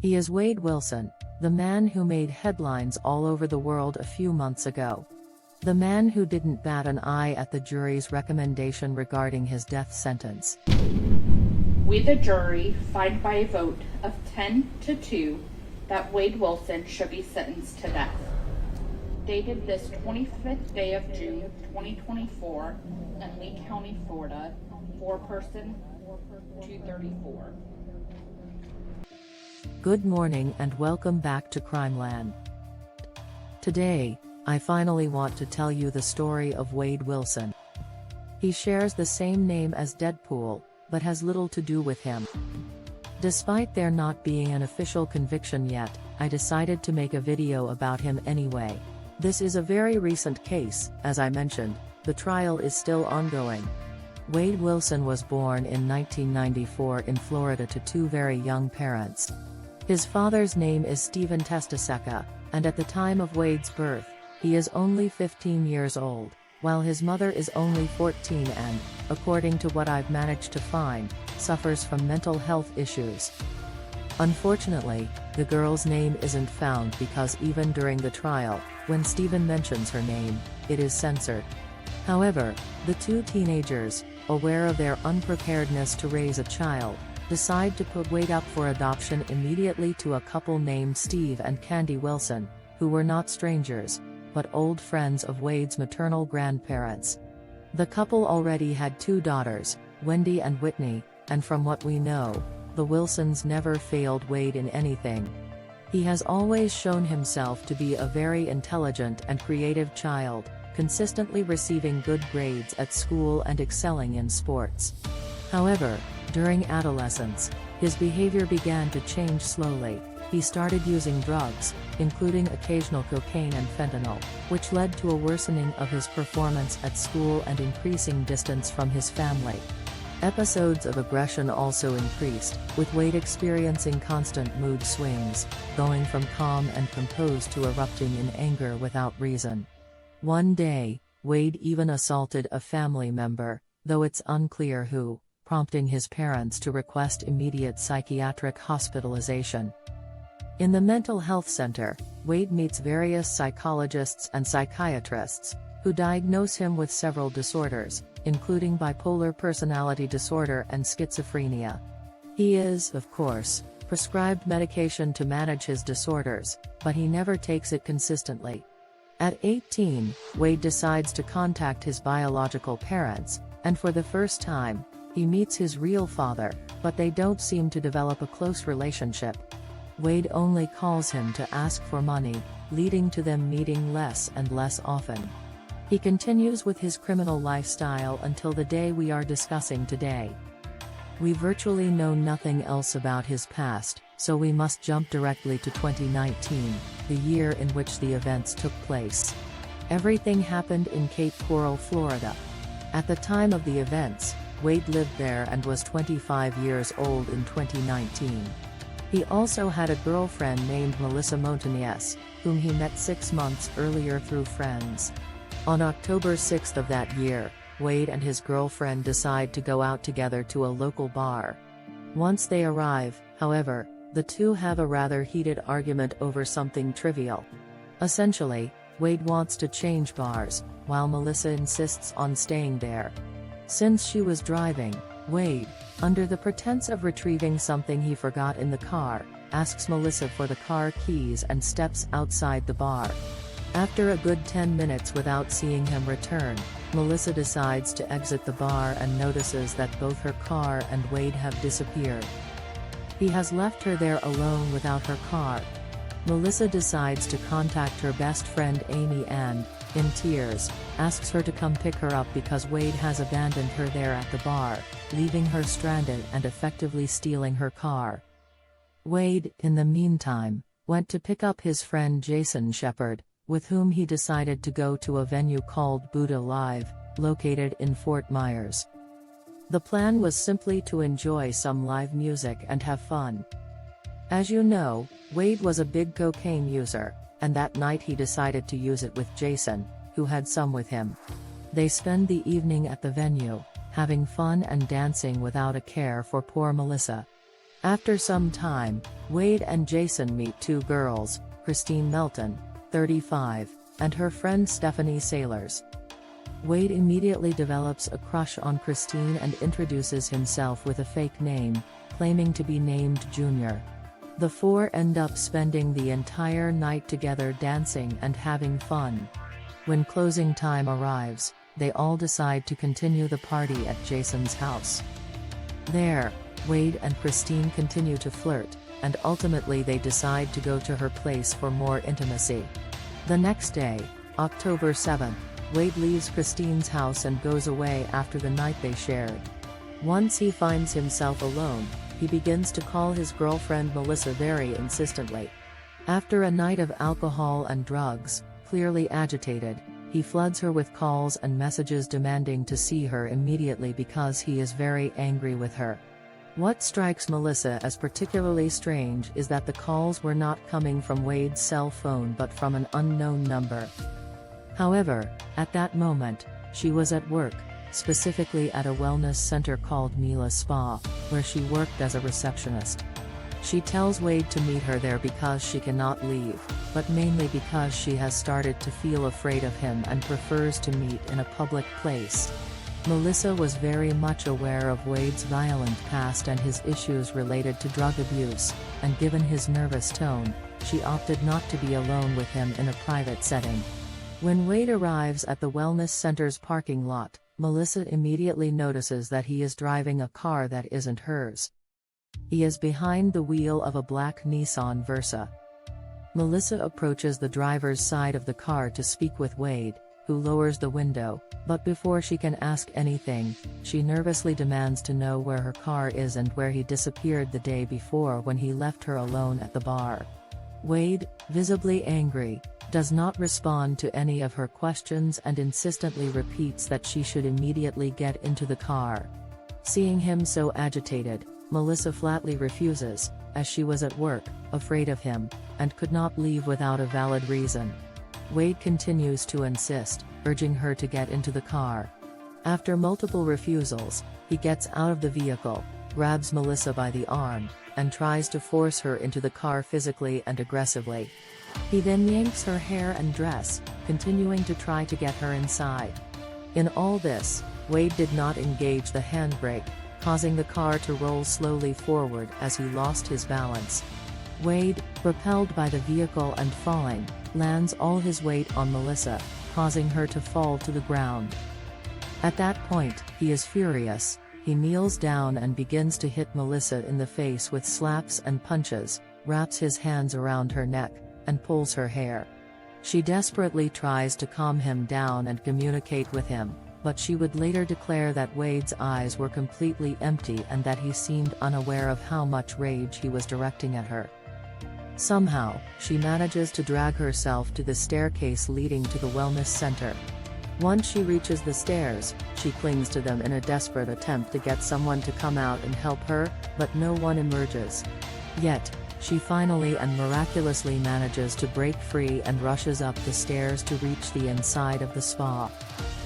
He is Wade Wilson, the man who made headlines all over the world a few months ago. The man who didn't bat an eye at the jury's recommendation regarding his death sentence. We, the jury, find by a vote of 10-2 that Wade Wilson should be sentenced to death. Dated this 25th day of June 2024 in Lee County, Florida, 4-person, 234. Good morning and welcome back to Crimeland. Today, I finally want to tell you the story of Wade Wilson. He shares the same name as Deadpool, but has little to do with him. Despite there not being an official conviction yet, I decided to make a video about him anyway. This is a very recent case, as I mentioned, the trial is still ongoing. Wade Wilson was born in 1994 in Florida to two very young parents. His father's name is Stephen Testaseca, and at the time of Wade's birth, he is only 15 years old, while his mother is only 14 and, according to what I've managed to find, suffers from mental health issues. Unfortunately, the girl's name isn't found because even during the trial, when Stephen mentions her name, it is censored. However, the two teenagers, aware of their unpreparedness to raise a child, decide to put Wade up for adoption immediately to a couple named Steve and Candy Wilson, who were not strangers, but old friends of Wade's maternal grandparents. The couple already had two daughters, Wendy and Whitney, and from what we know, the Wilsons never failed Wade in anything. He has always shown himself to be a very intelligent and creative child, consistently receiving good grades at school and excelling in sports. However, during adolescence, his behavior began to change slowly. He started using drugs, including occasional cocaine and fentanyl, which led to a worsening of his performance at school and increasing distance from his family. Episodes of aggression also increased, with Wade experiencing constant mood swings, going from calm and composed to erupting in anger without reason. One day, Wade even assaulted a family member, though it's unclear who, prompting his parents to request immediate psychiatric hospitalization. In the mental health center, Wade meets various psychologists and psychiatrists, who diagnose him with several disorders, including bipolar personality disorder and schizophrenia. He is, of course, prescribed medication to manage his disorders, but he never takes it consistently. At 18, Wade decides to contact his biological parents, and for the first time, he meets his real father, but they don't seem to develop a close relationship. Wade only calls him to ask for money, leading to them meeting less and less often. He continues with his criminal lifestyle until the day we are discussing today. We virtually know nothing else about his past, so we must jump directly to 2019, the year in which the events took place. Everything happened in Cape Coral, Florida. At the time of the events, Wade lived there and was 25 years old in 2019. He also had a girlfriend named Melissa Montañez, whom he met 6 months earlier through friends. On October 6 of that year, Wade and his girlfriend decide to go out together to a local bar. Once they arrive, however, the two have a rather heated argument over something trivial. Essentially, Wade wants to change bars, while Melissa insists on staying there. Since she was driving, Wade, under the pretense of retrieving something he forgot in the car, asks Melissa for the car keys and steps outside the bar. After a good 10 minutes without seeing him return, Melissa decides to exit the bar and notices that both her car and Wade have disappeared. He has left her there alone without her car. Melissa decides to contact her best friend Amy and, in tears, asks her to come pick her up because Wade has abandoned her there at the bar, leaving her stranded and effectively stealing her car. Wade, in the meantime, went to pick up his friend Jason Shepard, with whom he decided to go to a venue called Buddha Live, located in Fort Myers. The plan was simply to enjoy some live music and have fun. As you know, Wade was a big cocaine user, and that night he decided to use it with Jason, who had some with him. They spend the evening at the venue, having fun and dancing without a care for poor Melissa. After some time, Wade and Jason meet two girls, Christine Melton, 35, and her friend Stephanie Sailors. Wade immediately develops a crush on Christine and introduces himself with a fake name, claiming to be named Junior. The four end up spending the entire night together dancing and having fun. When closing time arrives, they all decide to continue the party at Jason's house. There, Wade and Christine continue to flirt, and ultimately they decide to go to her place for more intimacy. The next day, October 7th, Wade leaves Christine's house and goes away after the night they shared. Once he finds himself alone, he begins to call his girlfriend Melissa very insistently. After a night of alcohol and drugs, clearly agitated, he floods her with calls and messages demanding to see her immediately because he is very angry with her. What strikes Melissa as particularly strange is that the calls were not coming from Wade's cell phone but from an unknown number. However, at that moment, she was at work, specifically at a wellness center called Mila Spa, where she worked as a receptionist. She tells Wade to meet her there because she cannot leave, but mainly because she has started to feel afraid of him and prefers to meet in a public place. Melissa was very much aware of Wade's violent past and his issues related to drug abuse, and given his nervous tone, she opted not to be alone with him in a private setting. When Wade arrives at the wellness center's parking lot, Melissa immediately notices that he is driving a car that isn't hers. He is behind the wheel of a black Nissan Versa. Melissa approaches the driver's side of the car to speak with Wade, who lowers the window, but before she can ask anything, she nervously demands to know where her car is and where he disappeared the day before when he left her alone at the bar. Wade, visibly angry, does not respond to any of her questions and insistently repeats that she should immediately get into the car. Seeing him so agitated, Melissa flatly refuses, as she was at work, afraid of him, and could not leave without a valid reason. Wade continues to insist, urging her to get into the car. After multiple refusals, he gets out of the vehicle, grabs Melissa by the arm, and tries to force her into the car physically and aggressively. He then yanks her hair and dress, continuing to try to get her inside. In all this, Wade did not engage the handbrake, causing the car to roll slowly forward as he lost his balance. Wade, propelled by the vehicle and falling, lands all his weight on Melissa, causing her to fall to the ground. At that point, he is furious. He kneels down and begins to hit Melissa in the face with slaps and punches, wraps his hands around her neck, and pulls her hair. She desperately tries to calm him down and communicate with him, but she would later declare that Wade's eyes were completely empty and that he seemed unaware of how much rage he was directing at her. Somehow, she manages to drag herself to the staircase leading to the wellness center. Once she reaches the stairs, she clings to them in a desperate attempt to get someone to come out and help her, but no one emerges. Yet, she finally and miraculously manages to break free and rushes up the stairs to reach the inside of the spa.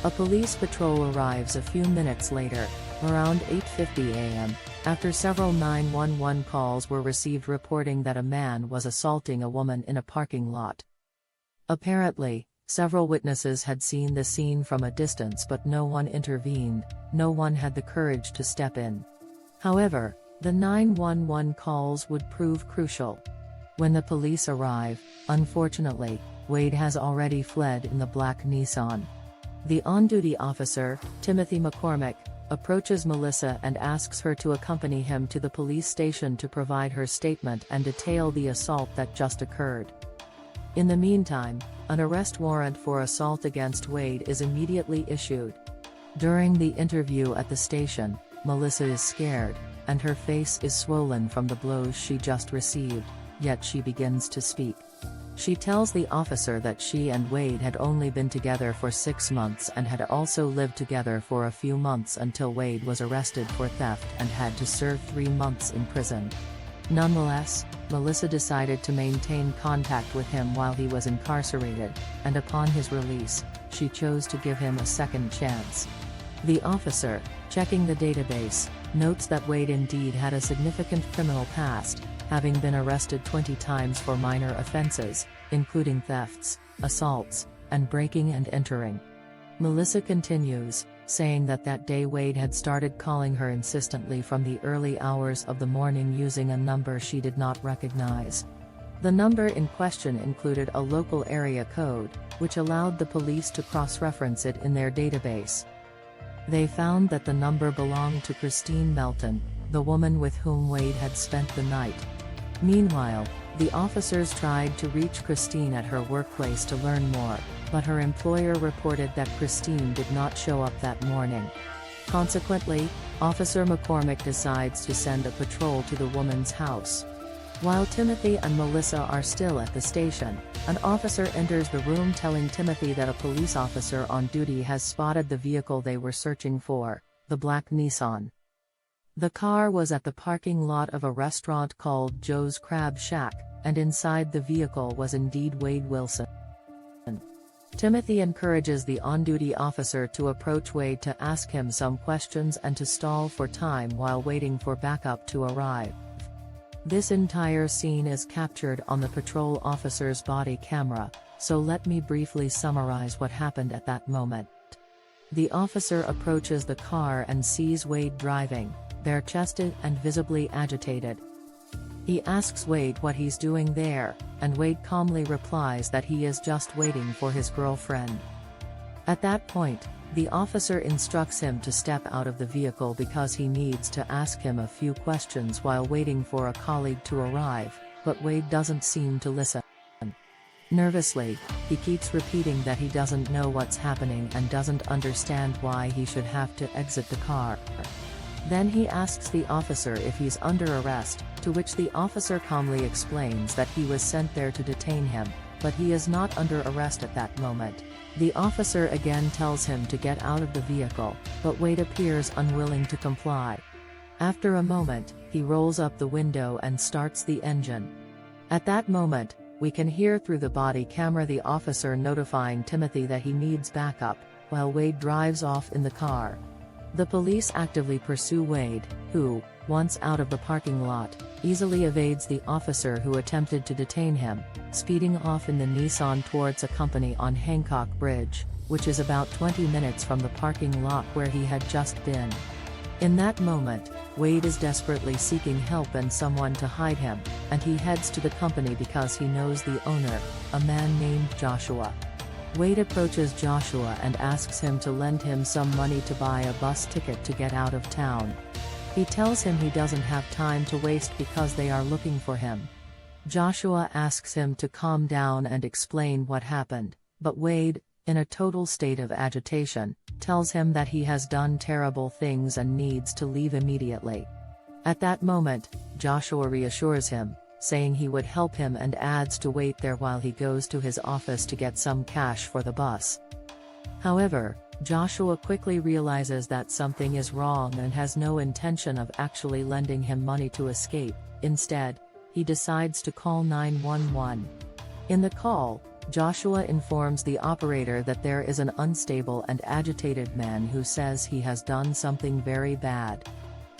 A police patrol arrives a few minutes later, around 8:50 a.m., after several 911 calls were received reporting that a man was assaulting a woman in a parking lot. Apparently, several witnesses had seen the scene from a distance but no one intervened, no one had the courage to step in. However, the 911 calls would prove crucial. When the police arrive, unfortunately, Wade has already fled in the black Nissan. The on-duty officer, Timothy McCormick, approaches Melissa and asks her to accompany him to the police station to provide her statement and detail the assault that just occurred. In the meantime, an arrest warrant for assault against Wade is immediately issued. During the interview at the station, Melissa is scared, and her face is swollen from the blows she just received, yet she begins to speak. She tells the officer that she and Wade had only been together for 6 months and had also lived together for a few months until Wade was arrested for theft and had to serve 3 months in prison. Nonetheless, Melissa decided to maintain contact with him while he was incarcerated, and upon his release, she chose to give him a second chance. The officer, checking the database, notes that Wade indeed had a significant criminal past, having been arrested 20 times for minor offenses, including thefts, assaults, and breaking and entering. Melissa continues, saying that day Wade had started calling her insistently from the early hours of the morning using a number she did not recognize. The number in question included a local area code, which allowed the police to cross-reference it in their database. They found that the number belonged to Christine Melton, the woman with whom Wade had spent the night. Meanwhile, the officers tried to reach Christine at her workplace to learn more, but her employer reported that Christine did not show up that morning. Consequently, Officer McCormick decides to send a patrol to the woman's house. While Timothy and Melissa are still at the station, an officer enters the room telling Timothy that a police officer on duty has spotted the vehicle they were searching for, the black Nissan. The car was at the parking lot of a restaurant called Joe's Crab Shack, and inside the vehicle was indeed Wade Wilson. Timothy encourages the on-duty officer to approach Wade to ask him some questions and to stall for time while waiting for backup to arrive. This entire scene is captured on the patrol officer's body camera, so let me briefly summarize what happened at that moment. The officer approaches the car and sees Wade driving, bare-chested and visibly agitated. He asks Wade what he's doing there, and Wade calmly replies that he is just waiting for his girlfriend. At that point, the officer instructs him to step out of the vehicle because he needs to ask him a few questions while waiting for a colleague to arrive, but Wade doesn't seem to listen. Nervously, he keeps repeating that he doesn't know what's happening and doesn't understand why he should have to exit the car. Then he asks the officer if he's under arrest, to which the officer calmly explains that he was sent there to detain him, but he is not under arrest at that moment. The officer again tells him to get out of the vehicle, but Wade appears unwilling to comply. After a moment, he rolls up the window and starts the engine. At that moment, we can hear through the body camera the officer notifying Timothy that he needs backup, while Wade drives off in the car. The police actively pursue Wade, who, once out of the parking lot, easily evades the officer who attempted to detain him, speeding off in the Nissan towards a company on Hancock Bridge, which is about 20 minutes from the parking lot where he had just been. In that moment, Wade is desperately seeking help and someone to hide him, and he heads to the company because he knows the owner, a man named Joshua. Wade approaches Joshua and asks him to lend him some money to buy a bus ticket to get out of town. He tells him he doesn't have time to waste because they are looking for him. Joshua asks him to calm down and explain what happened, but Wade, in a total state of agitation, tells him that he has done terrible things and needs to leave immediately. At that moment, Joshua reassures him, saying he would help him and adds to wait there while he goes to his office to get some cash for the bus. However, Joshua quickly realizes that something is wrong and has no intention of actually lending him money to escape. Instead, he decides to call 911. In the call, Joshua informs the operator that there is an unstable and agitated man who says he has done something very bad.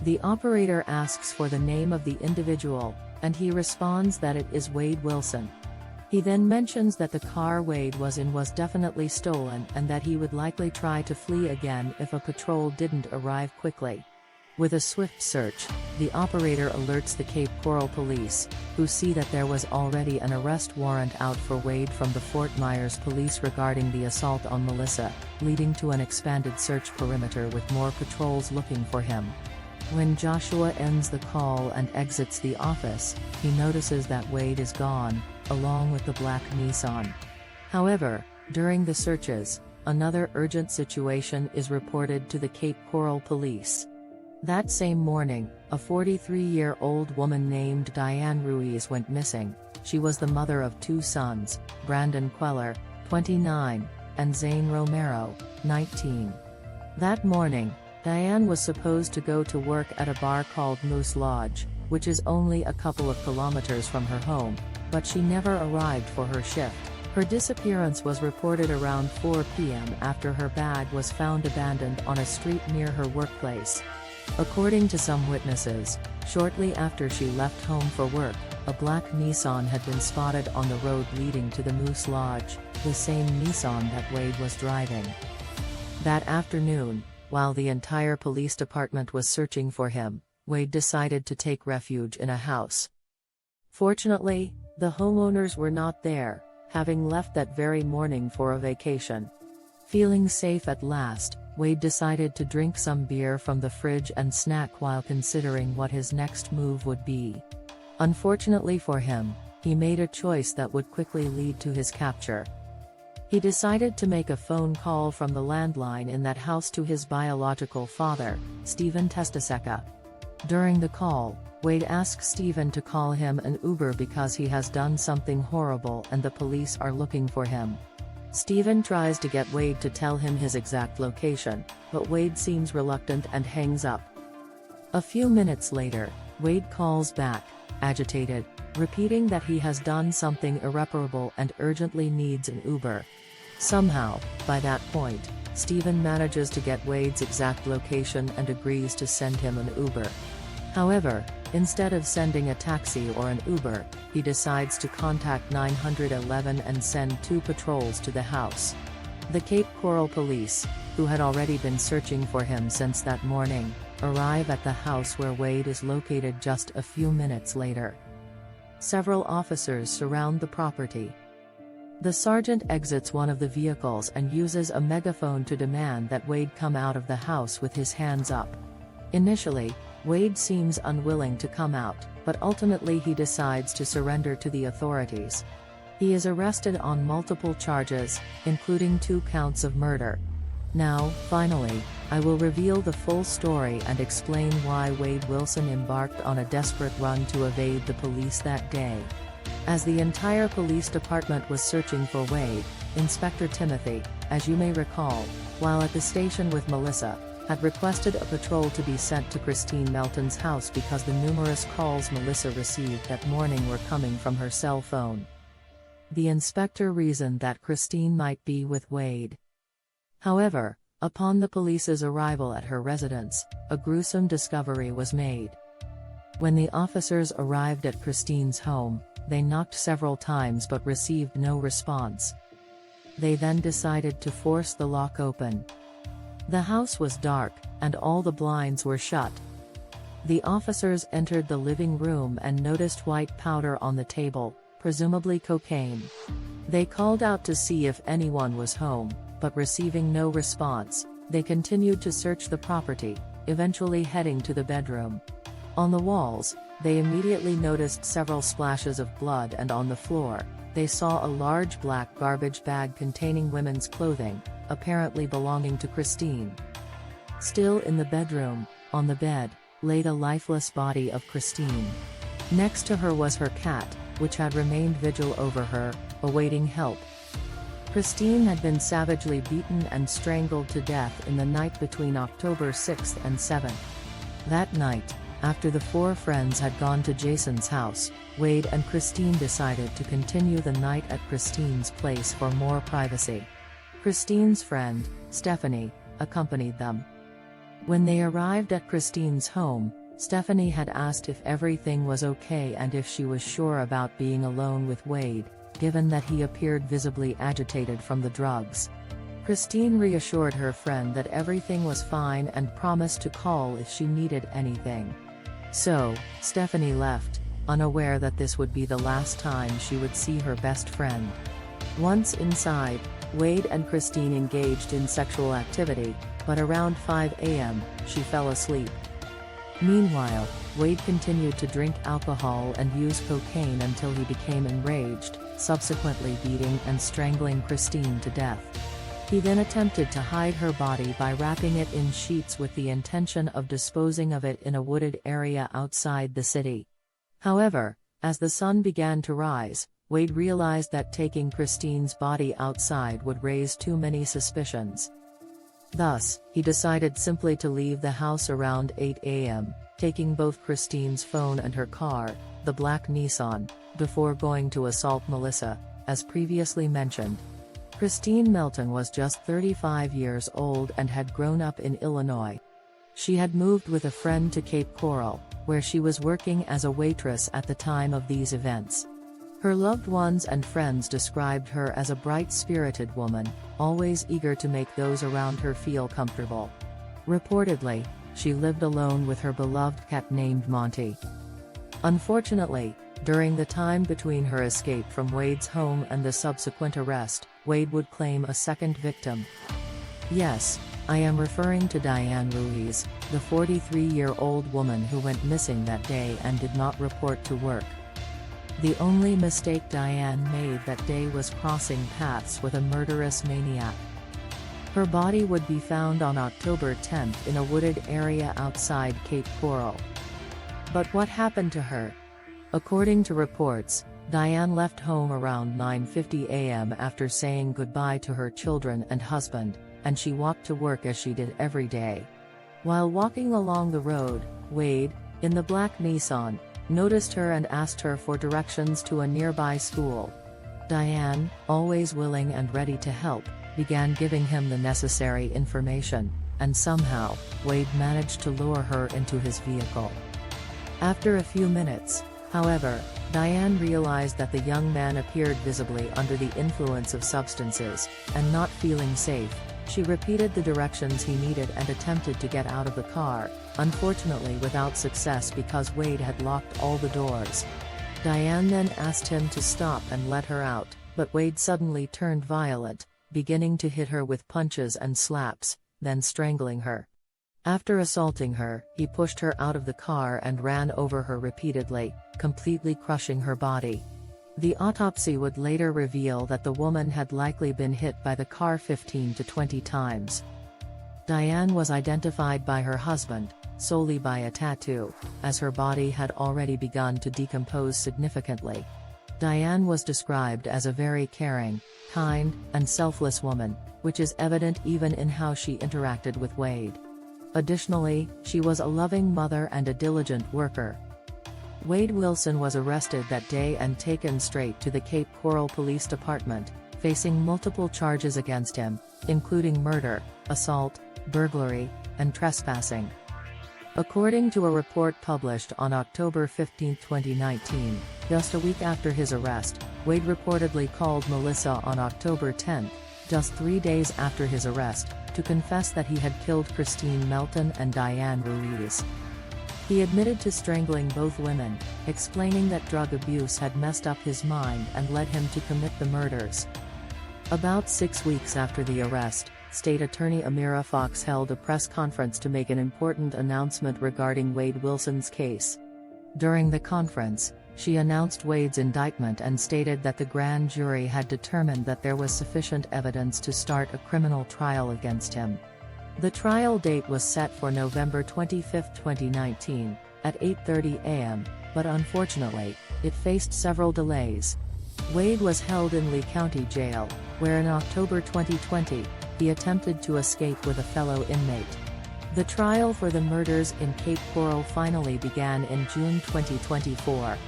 The operator asks for the name of the individual, and he responds that it is Wade Wilson. He then mentions that the car Wade was in was definitely stolen and that he would likely try to flee again if a patrol didn't arrive quickly. With a swift search, the operator alerts the Cape Coral police, who see that there was already an arrest warrant out for Wade from the Fort Myers police regarding the assault on Melissa, leading to an expanded search perimeter with more patrols looking for him. When Joshua ends the call and exits the office, he notices that Wade is gone, along with the black Nissan. However, during the searches, another urgent situation is reported to the Cape Coral police. That same morning, a 43-year-old woman named Diane Ruiz went missing. She was the mother of two sons, Brandon Queller, 29, and Zane Romero, 19. That morning, Diane was supposed to go to work at a bar called Moose Lodge, which is only a couple of kilometers from her home, but she never arrived for her shift. Her disappearance was reported around 4 p.m. after her bag was found abandoned on a street near her workplace. According to some witnesses, shortly after she left home for work, a black Nissan had been spotted on the road leading to the Moose Lodge, the same Nissan that Wade was driving. That afternoon, while the entire police department was searching for him, Wade decided to take refuge in a house. Fortunately, the homeowners were not there, having left that very morning for a vacation. Feeling safe at last, Wade decided to drink some beer from the fridge and snack while considering what his next move would be. Unfortunately for him, he made a choice that would quickly lead to his capture. He decided to make a phone call from the landline in that house to his biological father, Stephen Testaseca. During the call, Wade asks Stephen to call him an Uber because he has done something horrible and the police are looking for him. Stephen tries to get Wade to tell him his exact location, but Wade seems reluctant and hangs up. A few minutes later, Wade calls back, agitated, repeating that he has done something irreparable and urgently needs an Uber. Somehow, by that point, Stephen manages to get Wade's exact location and agrees to send him an Uber. However, instead of sending a taxi or an Uber, he decides to contact 911 and send 2 patrols to the house. The Cape Coral police, who had already been searching for him since that morning, arrive at the house where Wade is located just a few minutes later. Several officers surround the property. The sergeant exits one of the vehicles and uses a megaphone to demand that Wade come out of the house with his hands up. Initially, Wade seems unwilling to come out, but ultimately he decides to surrender to the authorities. He is arrested on multiple charges, including 2 counts of murder. Now, finally, I will reveal the full story and explain why Wade Wilson embarked on a desperate run to evade the police that day. As the entire police department was searching for Wade, Inspector Timothy, as you may recall, while at the station with Melissa, had requested a patrol to be sent to Christine Melton's house because the numerous calls Melissa received that morning were coming from her cell phone. The inspector reasoned that Christine might be with Wade. However, upon the police's arrival at her residence, a gruesome discovery was made. When the officers arrived at Christine's home, they knocked several times but received no response. They then decided to force the lock open. The house was dark, and all the blinds were shut. The officers entered the living room and noticed white powder on the table, presumably cocaine. They called out to see if anyone was home, but receiving no response, they continued to search the property, eventually heading to the bedroom. On the walls, they immediately noticed several splashes of blood, and on the floor, they saw a large black garbage bag containing women's clothing, apparently belonging to Christine. Still in the bedroom, on the bed, laid a lifeless body of Christine. Next to her was her cat, which had remained vigil over her, awaiting help. Christine had been savagely beaten and strangled to death in the night between October 6th and 7th. That night, after the 4 friends had gone to Jason's house, Wade and Christine decided to continue the night at Christine's place for more privacy. Christine's friend, Stephanie, accompanied them. When they arrived at Christine's home, Stephanie had asked if everything was okay and if she was sure about being alone with Wade, given that he appeared visibly agitated from the drugs. Christine reassured her friend that everything was fine and promised to call if she needed anything. So, Stephanie left, unaware that this would be the last time she would see her best friend. Once inside, Wade and Christine engaged in sexual activity, but around 5 a.m., she fell asleep. Meanwhile, Wade continued to drink alcohol and use cocaine until he became enraged, subsequently beating and strangling Christine to death. He then attempted to hide her body by wrapping it in sheets with the intention of disposing of it in a wooded area outside the city. However, as the sun began to rise, Wade realized that taking Christine's body outside would raise too many suspicions. Thus, he decided simply to leave the house around 8 a.m., taking both Christine's phone and her car, the black Nissan, before going to assault Melissa, as previously mentioned. Christine Melton was just 35 years old and had grown up in Illinois. She had moved with a friend to Cape Coral, where she was working as a waitress at the time of these events. Her loved ones and friends described her as a bright-spirited woman, always eager to make those around her feel comfortable. Reportedly, she lived alone with her beloved cat named Monty. Unfortunately, during the time between her escape from Wade's home and the subsequent arrest, Wade would claim a second victim. Yes, I am referring to Diane Ruiz, the 43-year-old woman who went missing that day and did not report to work. The only mistake Diane made that day was crossing paths with a murderous maniac. Her body would be found on October 10 in a wooded area outside Cape Coral. But what happened to her? According to reports, Diane left home around 9:50 a.m. after saying goodbye to her children and husband, and she walked to work as she did every day. While walking along the road, Wade, in the black Nissan, noticed her and asked her for directions to a nearby school. Diane, always willing and ready to help, began giving him the necessary information, and somehow, Wade managed to lure her into his vehicle. After a few minutes, however, Diane realized that the young man appeared visibly under the influence of substances, and not feeling safe, she repeated the directions he needed and attempted to get out of the car, unfortunately without success because Wade had locked all the doors. Diane then asked him to stop and let her out, but Wade suddenly turned violent, beginning to hit her with punches and slaps, then strangling her. After assaulting her, he pushed her out of the car and ran over her repeatedly, completely crushing her body. The autopsy would later reveal that the woman had likely been hit by the car 15 to 20 times. Diane was identified by her husband, solely by a tattoo, as her body had already begun to decompose significantly. Diane was described as a very caring, kind, and selfless woman, which is evident even in how she interacted with Wade. Additionally, she was a loving mother and a diligent worker. Wade Wilson was arrested that day and taken straight to the Cape Coral Police Department, facing multiple charges against him, including murder, assault, burglary, and trespassing. According to a report published on October 15, 2019, just a week after his arrest, Wade reportedly called Melissa on October 10, just 3 days after his arrest, to confess that he had killed Christine Melton and Diane Ruiz. He admitted to strangling both women, explaining that drug abuse had messed up his mind and led him to commit the murders. About 6 weeks after the arrest, State Attorney Amira Fox held a press conference to make an important announcement regarding Wade Wilson's case. During the conference, she announced Wade's indictment and stated that the grand jury had determined that there was sufficient evidence to start a criminal trial against him. The trial date was set for November 25, 2019, at 8:30 a.m., but unfortunately, it faced several delays. Wade was held in Lee County Jail, where in October 2020, he attempted to escape with a fellow inmate. The trial for the murders in Cape Coral finally began in June 2024.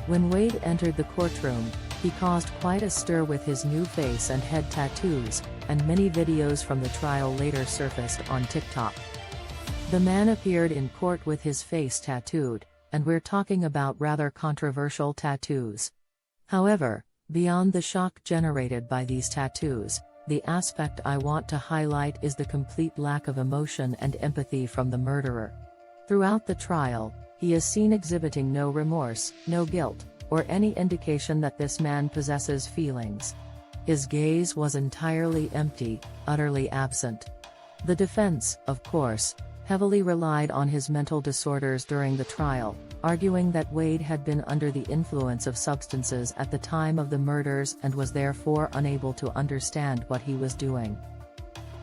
When Wade entered the courtroom, he caused quite a stir with his new face and head tattoos, and many videos from the trial later surfaced on TikTok. The man appeared in court with his face tattooed, and we're talking about rather controversial tattoos. However, beyond the shock generated by these tattoos, the aspect I want to highlight is the complete lack of emotion and empathy from the murderer. Throughout the trial, he is seen exhibiting no remorse, no guilt, or any indication that this man possesses feelings. His gaze was entirely empty, utterly absent. The defense, of course, heavily relied on his mental disorders during the trial, arguing that Wade had been under the influence of substances at the time of the murders and was therefore unable to understand what he was doing.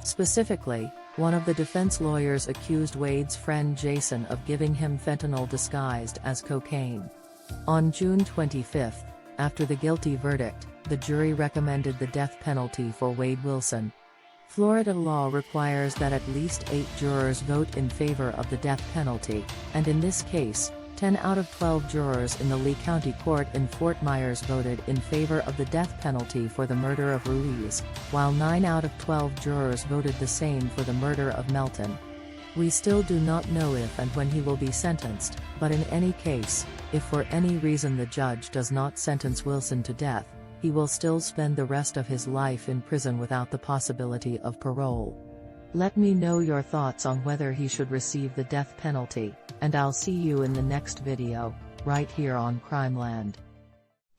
Specifically, one of the defense lawyers accused Wade's friend Jason of giving him fentanyl disguised as cocaine. On June 25, after the guilty verdict, the jury recommended the death penalty for Wade Wilson. Florida law requires that at least 8 jurors vote in favor of the death penalty, and in this case, 10 out of 12 jurors in the Lee County Court in Fort Myers voted in favor of the death penalty for the murder of Ruiz, while 9 out of 12 jurors voted the same for the murder of Melton. We still do not know if and when he will be sentenced, but in any case, if for any reason the judge does not sentence Wilson to death, he will still spend the rest of his life in prison without the possibility of parole. Let me know your thoughts on whether he should receive the death penalty, and I'll see you in the next video, right here on Crimeland.